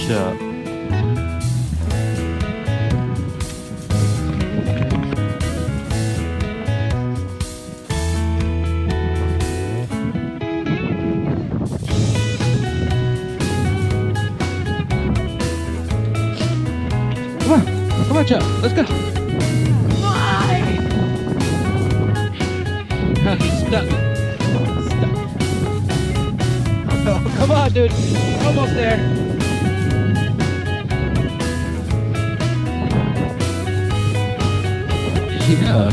job. Come on, Chuck. Let's go. Why? He's stuck. Oh, come on, dude. Almost there. Yeah.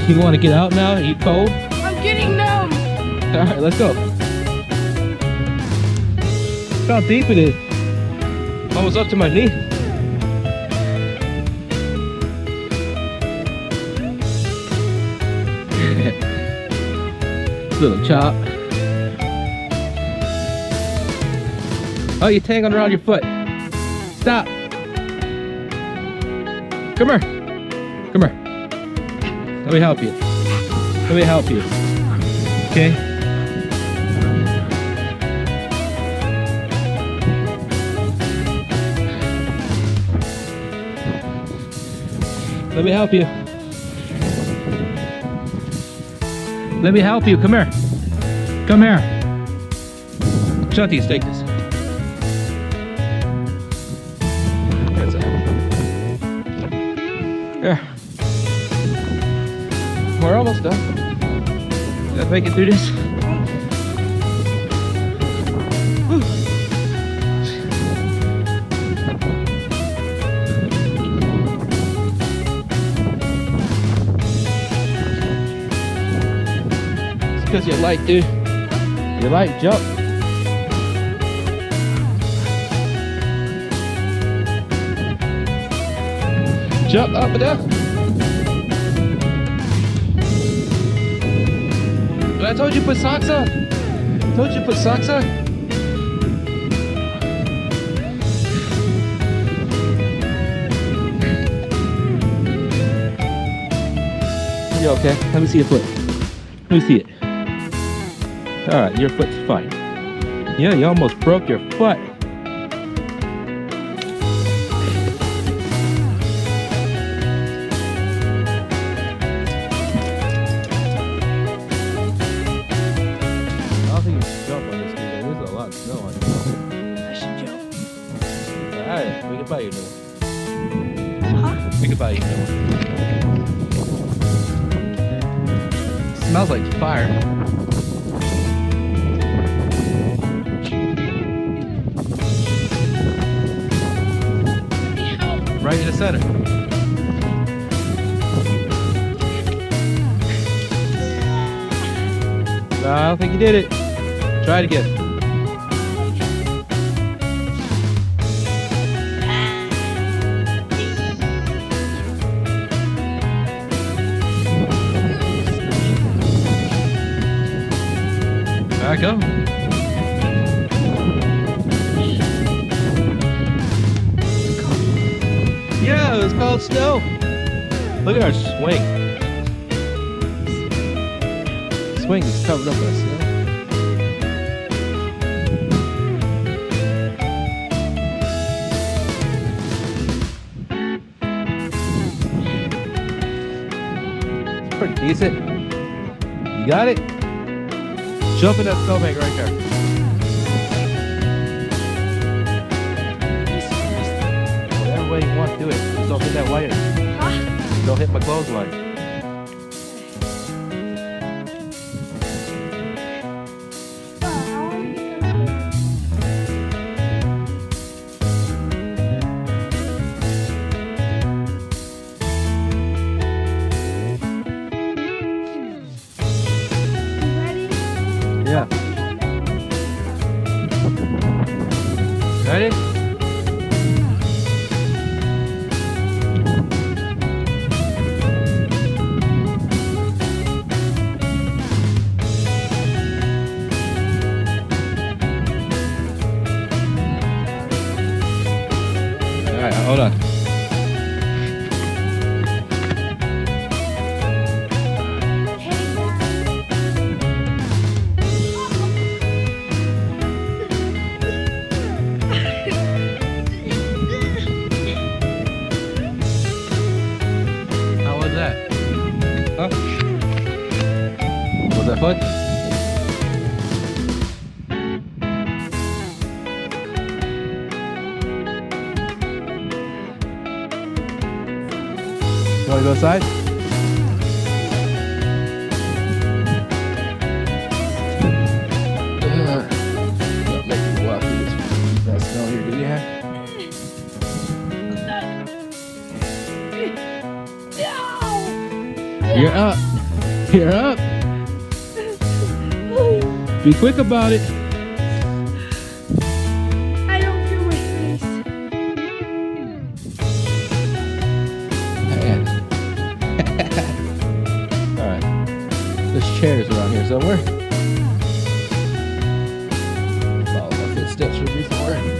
You want to get out now? Are you cold? I'm getting numb. All right, let's go. Look how deep it is. Almost up to my knee. Little chop. Oh, you're tangled around your foot. Stop. Come here. Come here. Let me help you. Let me help you. Okay? Let me help you. Let me help you. Come here. Come here. Shanti, take this. That's it. There. We're almost done. Gotta make it through this. Whew. Because you're light, dude. You're light, jump. Jump up and down. I told you put socks on. I told you put socks on. You okay? Let me see your foot. Let me see it. Alright, your foot's fine. Yeah, you almost broke your foot. I don't think you should jump on this, dude. There's a lot of snow on it. I should jump. Alright, we can buy you a new one. Huh? We can buy you a new one. Smells like fire. Right in the center. No, I don't think you did it. Try it again. All right, go. Yeah, it was called snow. Look at our swing. Swing is covered up by snow. It's pretty decent. You got it? Jump in that snowbank right there. Whatever way you want to do it. Just don't hit that wire. Huh? Don't hit my clothesline. Yeah. Ready? All right, hold on. You want to go outside? Don't make me walk through that snow here, do you, huh? No! You're up. You're up. Be quick about it. I don't feel my face. Alright. There's chairs around here somewhere. Follow my footsteps from before.